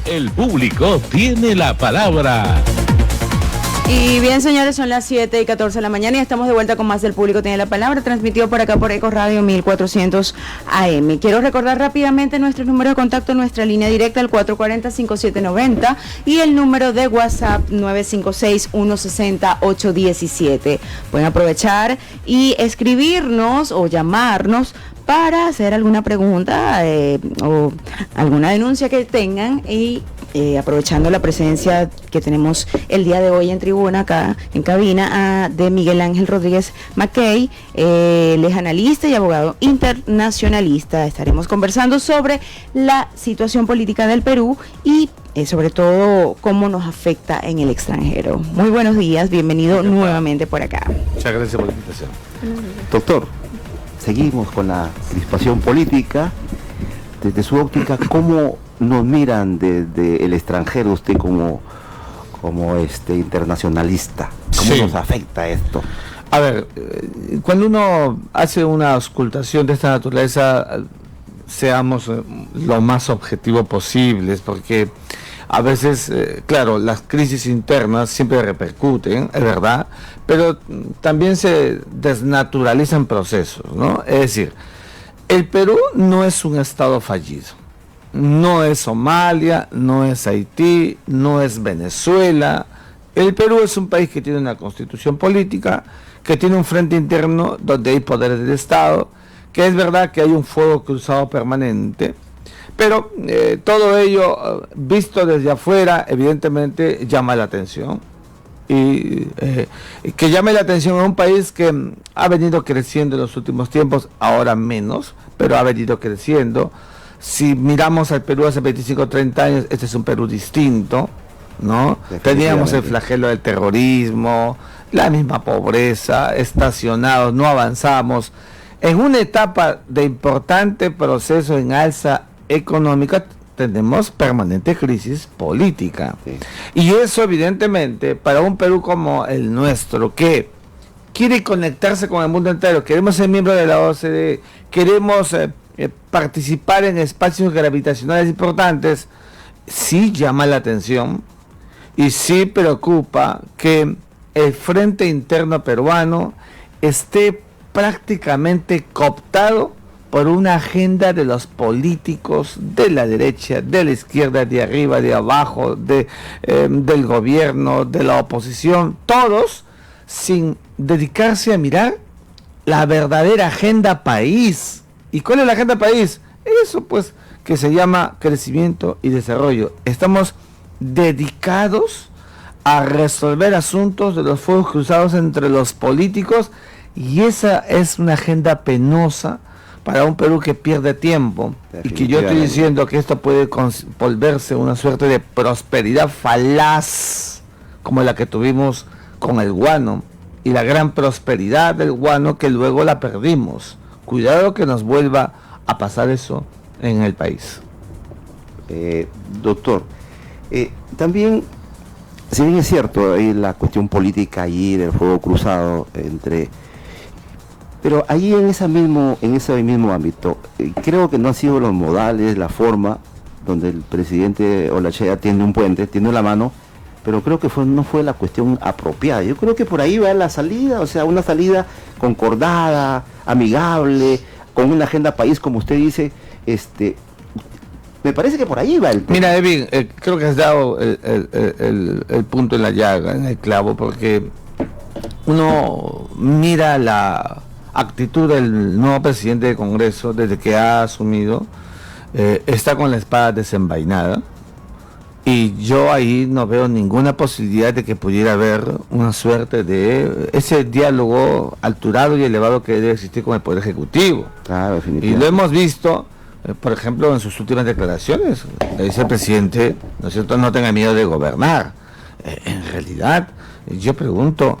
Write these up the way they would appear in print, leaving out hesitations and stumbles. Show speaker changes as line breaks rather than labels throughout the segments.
El público tiene la palabra.
Y bien, señores, son las 7:14 de la mañana y estamos de vuelta con más del Público Tiene la Palabra, transmitido por acá por Eco Radio 1400 AM. Quiero recordar rápidamente nuestros números de contacto, nuestra línea directa al 440-5790 y el número de WhatsApp 956-160-817. Pueden aprovechar y escribirnos o llamarnos para hacer alguna pregunta o alguna denuncia que tengan y aprovechando la presencia que tenemos el día de hoy en tribuna acá en cabina de Miguel Ángel Rodríguez Mackey, él es analista y abogado internacionalista. Estaremos conversando sobre la situación política del Perú y sobre todo cómo nos afecta en el extranjero. Muy buenos días, bienvenido nuevamente por acá.
Muchas gracias por la invitación.
Doctor, seguimos con la crispación política. Desde su óptica, ¿cómo nos miran desde el extranjero usted como internacionalista? ¿Cómo nos afecta esto?
A ver, cuando uno hace una auscultación de esta naturaleza, seamos lo más objetivos posibles, porque a veces, claro, las crisis internas siempre repercuten, es verdad, pero también se desnaturalizan procesos, ¿no? Es decir, el Perú no es un estado fallido, no es Somalia, no es Haití, no es Venezuela. El Perú es un país que tiene una constitución política, que tiene un frente interno donde hay poderes del Estado, que es verdad que hay un fuego cruzado permanente, pero todo ello visto desde afuera evidentemente llama la atención. Y que llame la atención a un país que ha venido creciendo en los últimos tiempos, ahora menos, pero ha venido creciendo. Si miramos al Perú hace 25 o 30 años, este es un Perú distinto, ¿no? Teníamos el flagelo del terrorismo, la misma pobreza, estacionados, no avanzamos. En una etapa de importante proceso en alza económica, tenemos permanente crisis política. Sí. Y eso evidentemente para un Perú como el nuestro, que quiere conectarse con el mundo entero, queremos ser miembro de la OCDE, queremos participar en espacios gravitacionales importantes, sí llama la atención y sí preocupa que el frente interno peruano esté prácticamente cooptado por una agenda de los políticos de la derecha, de la izquierda, de arriba, de abajo, del gobierno, de la oposición, todos sin dedicarse a mirar la verdadera agenda país. ¿Y cuál es la agenda país? Eso pues que se llama crecimiento y desarrollo. Estamos dedicados a resolver asuntos de los fuegos cruzados entre los políticos y esa es una agenda penosa para un Perú que pierde tiempo y que yo estoy diciendo que esto puede volverse una suerte de prosperidad falaz como la que tuvimos con el guano y la gran prosperidad del guano que luego la perdimos. Cuidado que nos vuelva a pasar eso en el país.
Doctor, también, si bien es cierto, hay la cuestión política allí del fuego cruzado pero ahí en ese mismo ámbito, creo que no han sido los modales, la forma, donde el presidente Olachea tiende un puente, tiende la mano, pero creo que no fue la cuestión apropiada. Yo creo que por ahí va la salida, o sea, una salida concordada, amigable, con una agenda país, como usted dice, me parece que por ahí va el tema.
Mira, Evin, creo que has dado el punto en la llaga, en el clavo, porque uno mira la actitud del nuevo presidente del Congreso desde que ha asumido, está con la espada desenvainada y yo ahí no veo ninguna posibilidad de que pudiera haber una suerte de ese diálogo alturado y elevado que debe existir con el Poder Ejecutivo.
Claro,
y lo hemos visto, por ejemplo, en sus últimas declaraciones. Le dice el presidente, ¿no es cierto?, no tenga miedo de gobernar. En realidad, yo pregunto,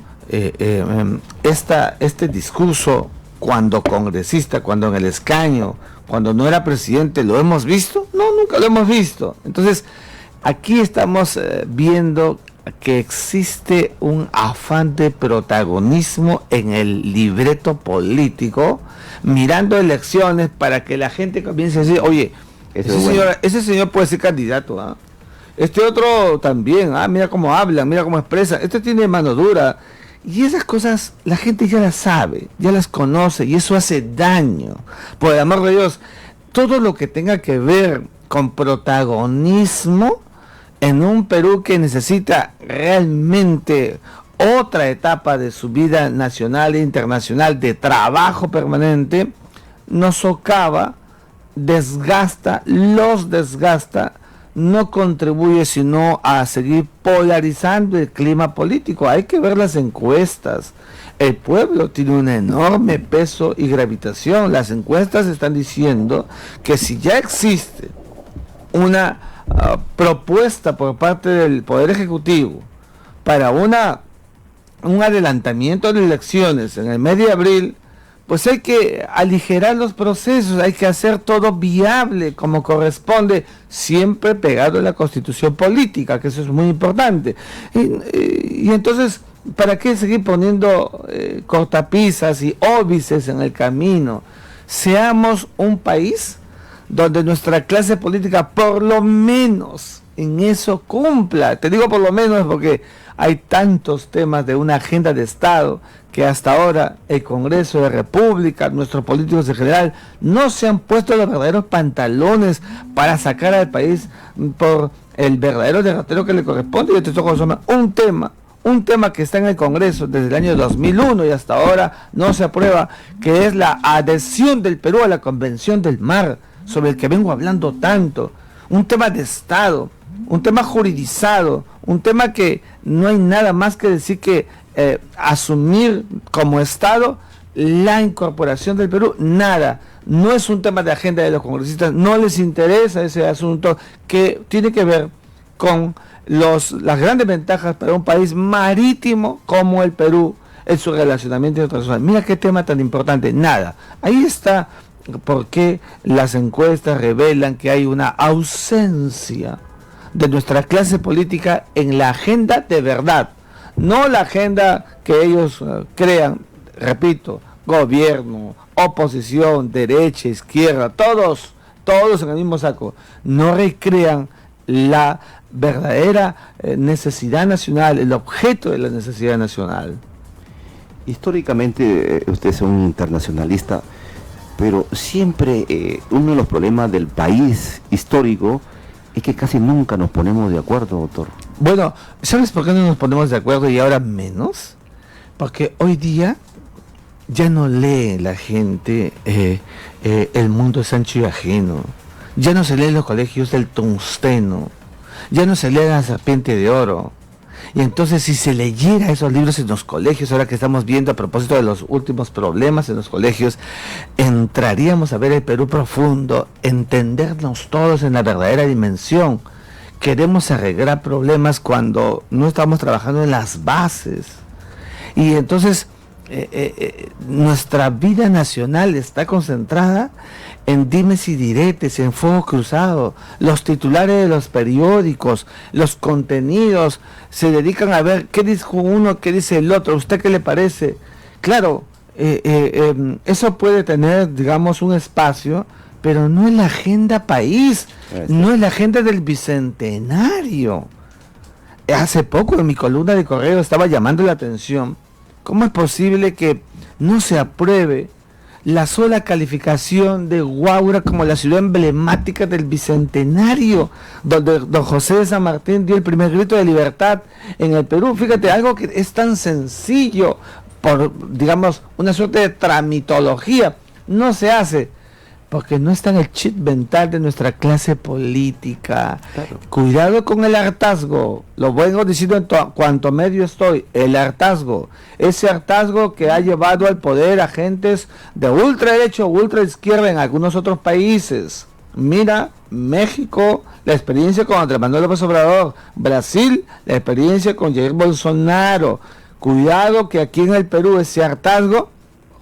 este discurso cuando congresista, cuando en el escaño, cuando no era presidente, ¿lo hemos visto? No, nunca lo hemos visto. Entonces, aquí estamos viendo que existe un afán de protagonismo en el libreto político, mirando elecciones para que la gente comience a decir, oye, ese señor puede ser candidato, ¿ah? este otro también, mira cómo habla, mira cómo expresa, este tiene mano dura. Y esas cosas la gente ya las sabe, ya las conoce, y eso hace daño. Por el amor de Dios, todo lo que tenga que ver con protagonismo en un Perú que necesita realmente otra etapa de su vida nacional e internacional de trabajo permanente, nos socava, desgasta, los desgasta, no contribuye sino a seguir polarizando el clima político. Hay que ver las encuestas. El pueblo tiene un enorme peso y gravitación. Las encuestas están diciendo que si ya existe una propuesta por parte del Poder Ejecutivo para un adelantamiento de elecciones en el mes de abril, pues hay que aligerar los procesos, hay que hacer todo viable como corresponde, siempre pegado a la constitución política, que eso es muy importante. Y entonces, ¿para qué seguir poniendo cortapisas y óbices en el camino? Seamos un país donde nuestra clase política por lo menos en eso cumpla. Te digo por lo menos porque hay tantos temas de una agenda de Estado que hasta ahora el Congreso de la República, nuestros políticos en general, no se han puesto los verdaderos pantalones para sacar al país por el verdadero derrotero que le corresponde. Yo te toco un tema que está en el Congreso desde el año 2001 y hasta ahora no se aprueba, que es la adhesión del Perú a la Convención del Mar, sobre el que vengo hablando tanto. Un tema de Estado, un tema juridizado, un tema que no hay nada más que decir que asumir como Estado la incorporación del Perú. Nada, no es un tema de agenda de los congresistas, no les interesa ese asunto que tiene que ver con las grandes ventajas para un país marítimo como el Perú en su relacionamiento internacional. Mira qué tema tan importante. Nada, ahí está porque las encuestas revelan que hay una ausencia de nuestra clase política en la agenda de verdad, no la agenda que ellos crean. Repito, gobierno, oposición, derecha, izquierda, todos en el mismo saco. No recrean la verdadera necesidad nacional, el objeto de la necesidad nacional.
Históricamente usted es un internacionalista, pero siempre uno de los problemas del país histórico es que casi nunca nos ponemos de acuerdo, doctor.
Bueno, ¿sabes por qué no nos ponemos de acuerdo y ahora menos? Porque hoy día ya no lee la gente El mundo es ancho y ajeno. Ya no se lee en los colegios El tungsteno. Ya no se lee La serpiente de oro. Y entonces si se leyera esos libros en los colegios, ahora que estamos viendo a propósito de los últimos problemas en los colegios, entraríamos a ver el Perú profundo, entendernos todos en la verdadera dimensión. Queremos arreglar problemas cuando no estamos trabajando en las bases. Y entonces nuestra vida nacional está concentrada en dimes y diretes, en fuego cruzado. Los titulares de los periódicos, los contenidos, se dedican a ver qué dijo uno, qué dice el otro. ¿A usted qué le parece? Claro, eso puede tener, digamos, un espacio, pero no es la agenda país, no es la agenda del bicentenario. Hace poco en mi columna de correo estaba llamando la atención. ¿Cómo es posible que no se apruebe la sola calificación de Huaura como la ciudad emblemática del bicentenario, donde don José de San Martín dio el primer grito de libertad en el Perú? Fíjate, algo que es tan sencillo, por, digamos, una suerte de tramitología, no se hace, porque no está en el chip mental de nuestra clase política. Claro. Cuidado con el hartazgo, lo vengo diciendo en cuanto medio estoy, el hartazgo, ese hartazgo que ha llevado al poder a gentes de ultraderecha o ultraizquierda en algunos otros países. Mira, México, la experiencia con Andrés Manuel López Obrador; Brasil, la experiencia con Jair Bolsonaro. Cuidado que aquí en el Perú ese hartazgo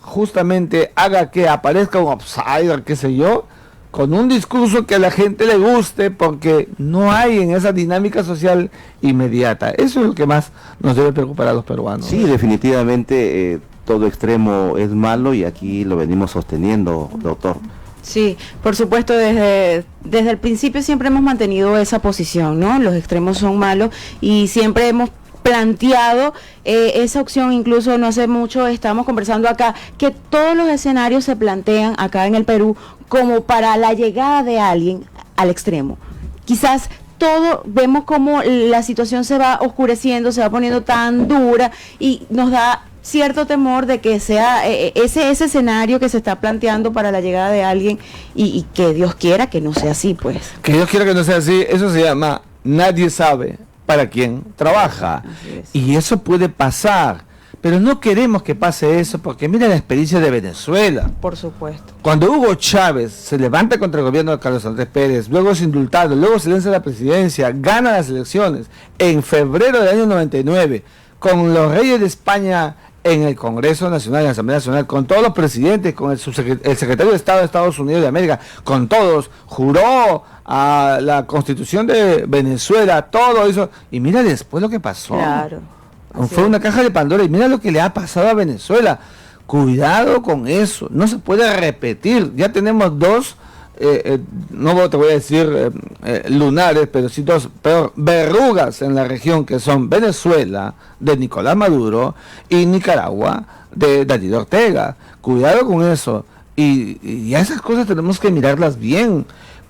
justamente haga que aparezca un outsider, qué sé yo, con un discurso que a la gente le guste, porque no hay en esa dinámica social inmediata. Eso es lo que más nos debe preocupar a los peruanos.
Sí, definitivamente todo extremo es malo y aquí lo venimos sosteniendo, doctor.
Sí, por supuesto, desde el principio siempre hemos mantenido esa posición, ¿no? Los extremos son malos y siempre hemos planteado esa opción. Incluso no hace mucho estamos conversando acá que todos los escenarios se plantean acá en el Perú como para la llegada de alguien al extremo. Quizás todo vemos como la situación se va oscureciendo, se va poniendo tan dura y nos da cierto temor de que sea ese escenario que se está planteando para la llegada de alguien y que Dios quiera que no sea así, pues.
Que Dios quiera que no sea así, eso se llama nadie sabe para quién trabaja. Y eso puede pasar, pero no queremos que pase eso porque mira la experiencia de Venezuela.
Por supuesto.
Cuando Hugo Chávez se levanta contra el gobierno de Carlos Andrés Pérez, luego es indultado, luego se lanza a la presidencia, gana las elecciones en febrero del año 99, con los reyes de España en el Congreso Nacional, en la Asamblea Nacional, con todos los presidentes, con el secretario de Estado de Estados Unidos de América, con todos, juró a la Constitución de Venezuela, todo eso, y mira después lo que pasó.
Claro.
Fue una caja de Pandora, y mira lo que le ha pasado a Venezuela. Cuidado con eso, no se puede repetir. Ya tenemos dos, no te voy a decir lunares, pero sí dos verrugas en la región, que son Venezuela, de Nicolás Maduro, y Nicaragua, de Daniel Ortega. Cuidado con eso. Y a esas cosas tenemos que mirarlas bien,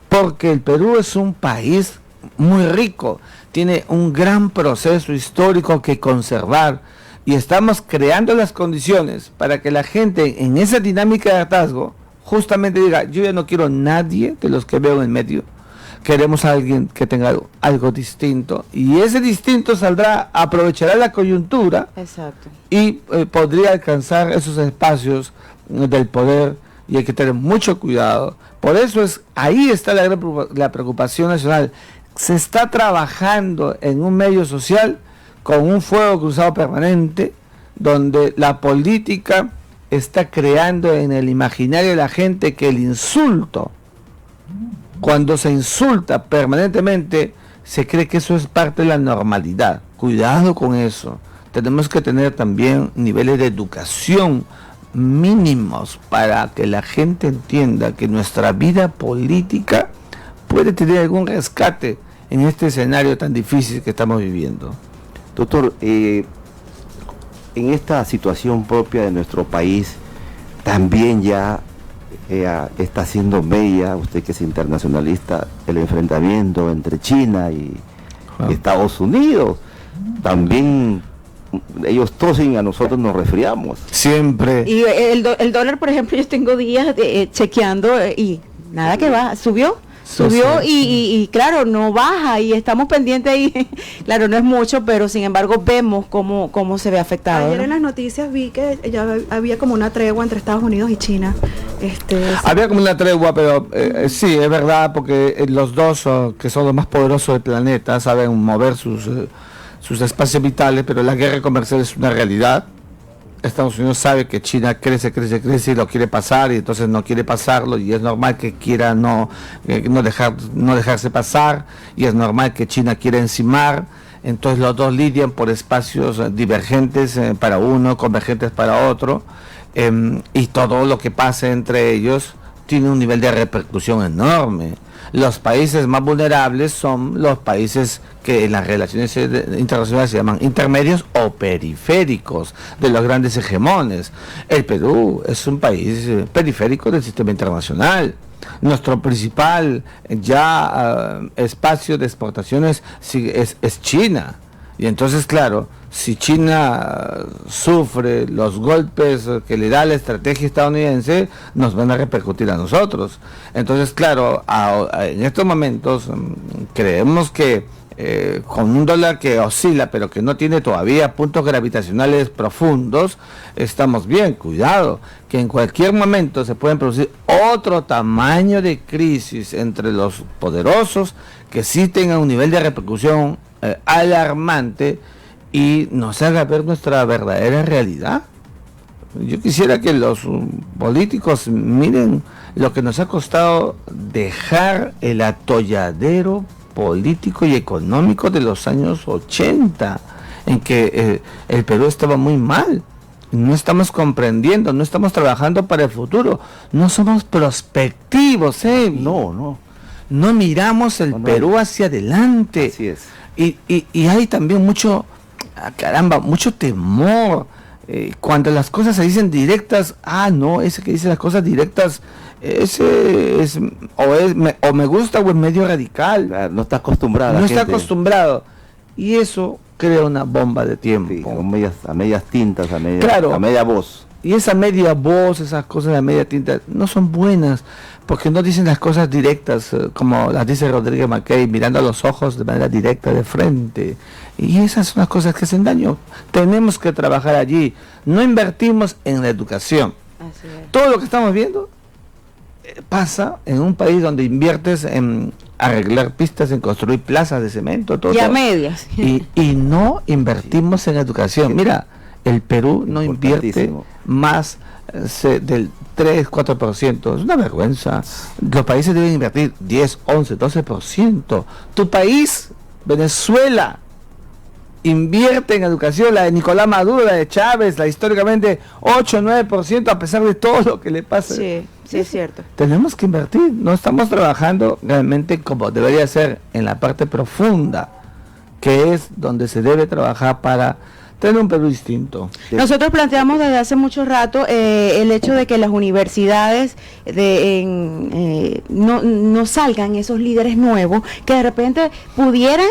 porque el Perú es un país muy rico, tiene un gran proceso histórico que conservar, y estamos creando las condiciones para que la gente en esa dinámica de hartazgo justamente diga, yo ya no quiero nadie de los que veo en el medio, queremos a alguien que tenga algo distinto, y ese distinto aprovechará la coyuntura.
Exacto.
Y podría alcanzar esos espacios del poder, y hay que tener mucho cuidado. Por eso ahí está la preocupación nacional. Se está trabajando en un medio social con un fuego cruzado permanente, donde la política está creando en el imaginario de la gente que el insulto, cuando se insulta permanentemente, se cree que eso es parte de la normalidad. Cuidado con eso. Tenemos que tener también niveles de educación mínimos para que la gente entienda que nuestra vida política puede tener algún rescate en este escenario tan difícil que estamos viviendo.
Doctor, en esta situación propia de nuestro país, también ya está haciendo mella, usted que es internacionalista, el enfrentamiento entre China y Estados Unidos. También ellos tosen y a nosotros nos resfriamos.
Siempre.
Y el dólar, por ejemplo, yo tengo días chequeando y nada que va, subió y claro, no baja y estamos pendientes ahí. Claro, no es mucho, pero sin embargo vemos cómo se ve afectado.
Ayer,
¿no?
en las noticias vi que ya había como una tregua entre Estados Unidos y China.
Había como una tregua, pero sí, es verdad, porque los dos, que son los más poderosos del planeta, saben mover sus espacios vitales, pero la guerra comercial es una realidad. Estados Unidos sabe que China crece y lo quiere pasar, y entonces no quiere pasarlo, y es normal que quiera no dejarse pasar, y es normal que China quiera encimar. Entonces los dos lidian por espacios divergentes para uno, convergentes para otro, y todo lo que pasa entre ellos tiene un nivel de repercusión enorme. Los países más vulnerables son los países que en las relaciones internacionales se llaman intermedios o periféricos de los grandes hegemones. El Perú es un país periférico del sistema internacional. Nuestro principal espacio de exportaciones es China. Y entonces, claro, si China sufre los golpes que le da la estrategia estadounidense, nos van a repercutir a nosotros. Entonces, claro, en estos momentos creemos que con un dólar que oscila, pero que no tiene todavía puntos gravitacionales profundos, estamos bien. Cuidado, que en cualquier momento se pueden producir otro tamaño de crisis entre los poderosos, que sí tengan un nivel de repercusión alarmante y nos haga ver nuestra verdadera realidad. Yo quisiera que los políticos miren lo que nos ha costado dejar el atolladero político y económico de los años 80, en que el Perú estaba muy mal. no estamos comprendiendo, no estamos trabajando para el futuro, no somos prospectivos, no miramos el Perú hacia adelante.
Así es.
Y hay también mucho temor cuando las cosas se dicen directas. No, ese que dice las cosas directas, ese es o me gusta o es medio radical.
Claro, no está acostumbrada.
No está acostumbrado. Y eso crea una bomba de tiempo.
Sí, a medias tintas, a
Claro.
media voz.
Y esa media voz, esas cosas de media tinta, no son buenas, porque no dicen las cosas directas, como las dice Rodríguez Mackay, mirando a los ojos de manera directa, de frente. Y esas son las cosas que hacen daño. Tenemos que trabajar allí. No invertimos en la educación.
Así es.
Todo lo que estamos viendo pasa en un país donde inviertes en arreglar pistas, en construir plazas de cemento, todo.
Y a medias.
Y no invertimos en educación. Mira, el Perú no invierte más del 3-4%. Es una vergüenza. Los países deben invertir 10, 11, 12%. Tu país, Venezuela, invierte en educación, la de Nicolás Maduro, la de Chávez, la históricamente 8-9%, a pesar de todo lo que le pasa.
Sí, sí, es cierto.
Tenemos que invertir, no estamos trabajando realmente como debería ser en la parte profunda, que es donde se debe trabajar para tener un Perú distinto.
Nosotros planteamos desde hace mucho rato el hecho de que las universidades no salgan esos líderes nuevos que de repente pudieran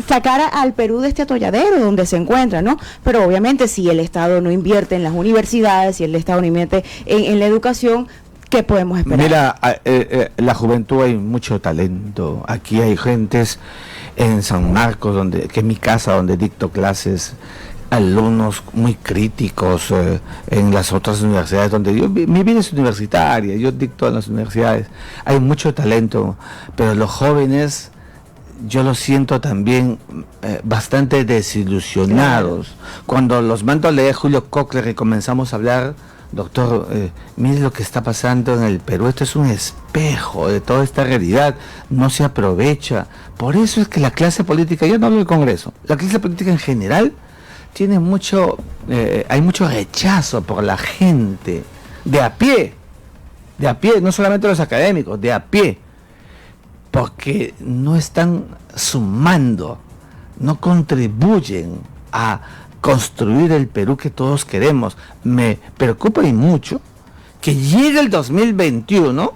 sacar al Perú de este atolladero donde se encuentra, ¿no? Pero obviamente si el Estado no invierte en las universidades, si el Estado no invierte en la educación, ¿qué podemos esperar?
Mira, la juventud hay mucho talento. Aquí hay gentes en San Marcos, que es mi casa, donde dicto clases, alumnos muy críticos en las otras universidades donde mi vida es universitaria, yo dicto en las universidades. Hay mucho talento, pero los jóvenes yo los siento también bastante desilusionados. Claro. Cuando los mando a leer Julio Cochler y comenzamos a hablar, doctor, mire lo que está pasando en el Perú, esto es un espejo de toda esta realidad, no se aprovecha. Por eso es que la clase política, yo no hablo del Congreso, la clase política en general tiene hay mucho rechazo por la gente de a pie, no solamente los académicos, de a pie, porque no están sumando, no contribuyen a construir el Perú que todos queremos. Me preocupa y mucho que llegue el 2021,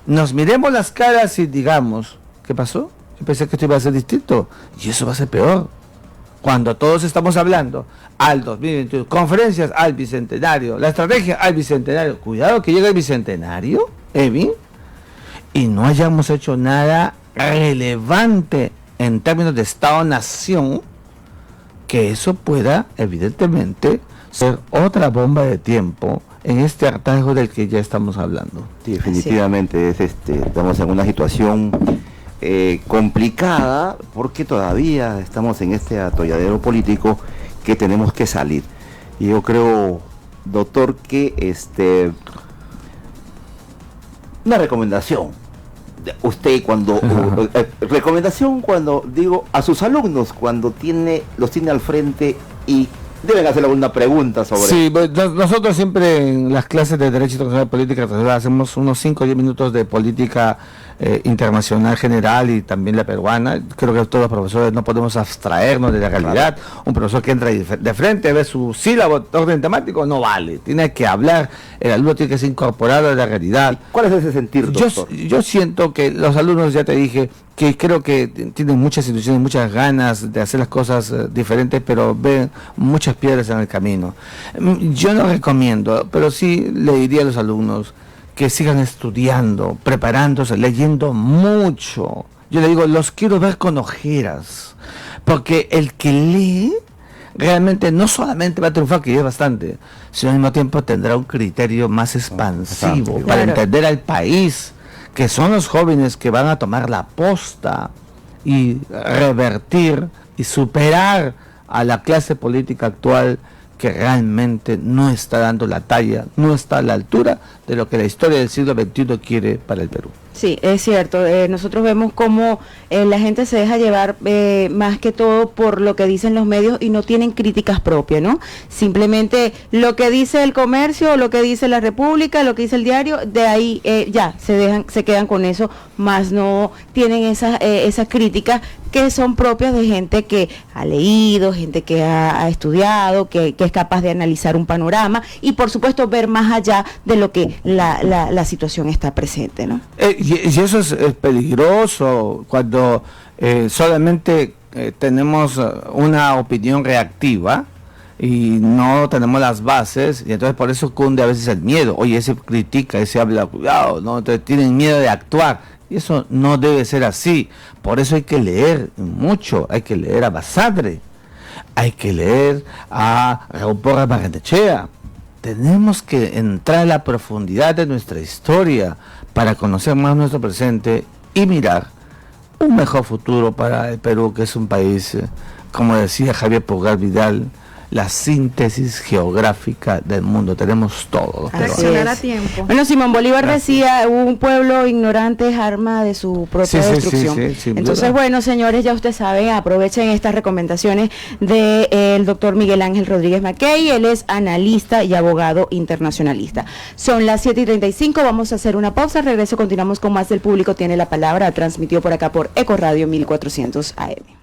nos miremos las caras y digamos, ¿qué pasó? Yo pensé que esto iba a ser distinto, y eso va a ser peor. Cuando todos estamos hablando al 2021, conferencias al Bicentenario, la estrategia al Bicentenario, cuidado que llegue el Bicentenario, Evin, y no hayamos hecho nada relevante en términos de Estado-Nación, que eso pueda evidentemente ser otra bomba de tiempo en este hartazgo del que ya estamos hablando.
Sí, definitivamente estamos en una situación complicada, porque todavía estamos en este atolladero político que tenemos que salir. Y yo creo, doctor, que una recomendación de usted recomendación cuando digo a sus alumnos, cuando los tiene al frente y deben hacerle una pregunta sobre...
Sí, pues nosotros siempre en las clases de Derecho Internacional y Política Internacional hacemos unos 5 o 10 minutos de política internacional general y también la peruana. Creo que todos los profesores no podemos abstraernos de la realidad. Claro. Un profesor que entra de frente, ve su sílabo, orden temático, no vale. Tiene que hablar, el alumno tiene que ser incorporado a la realidad.
¿Cuál es ese sentir, doctor?
Yo siento que los alumnos, ya te dije, que creo que tienen muchas instituciones, muchas ganas de hacer las cosas diferentes, pero ven muchas piedras en el camino. Yo no recomiendo, pero sí le diría a los alumnos que sigan estudiando, preparándose, leyendo mucho. Yo le digo, los quiero ver con ojeras, porque el que lee realmente no solamente va a triunfar, que es bastante, sino al mismo tiempo tendrá un criterio más expansivo para entender al país, que son los jóvenes que van a tomar la posta y revertir y superar a la clase política actual, que realmente no está dando la talla, no está a la altura de lo que la historia del siglo XXI quiere para el Perú.
Sí, es cierto. Nosotros vemos cómo la gente se deja llevar más que todo por lo que dicen los medios y no tienen críticas propias, ¿no? Simplemente lo que dice el comercio, lo que dice la República, lo que dice el diario, de ahí ya se quedan con eso, más no tienen esas críticas que son propias de gente que ha leído, gente que ha estudiado, que es capaz de analizar un panorama y por supuesto ver más allá de lo que la situación está presente, ¿no?
Y eso es peligroso cuando solamente tenemos una opinión reactiva y no tenemos las bases, y entonces por eso cunde a veces el miedo. Oye, ese critica, ese habla, cuidado, ¿no? Entonces tienen miedo de actuar. Y eso no debe ser así. Por eso hay que leer mucho. Hay que leer a Basadre. Hay que leer a Raúl Porras Barrenechea. Tenemos que entrar en la profundidad de nuestra historia para conocer más nuestro presente y mirar un mejor futuro para el Perú, que es un país, como decía Javier Pulgar Vidal, la síntesis geográfica del mundo. Tenemos todo.
Reaccionar a tiempo.
Bueno, Simón Bolívar decía, un pueblo ignorante es arma de su propia destrucción.
Sí,
entonces, bueno, señores, ya ustedes saben, aprovechen estas recomendaciones del doctor Miguel Ángel Rodríguez Mackey. Él es analista y abogado internacionalista. Son las 7:35, vamos a hacer una pausa. Regreso, continuamos con más del Público Tiene la Palabra, transmitido por acá por Eco Radio 1400 AM.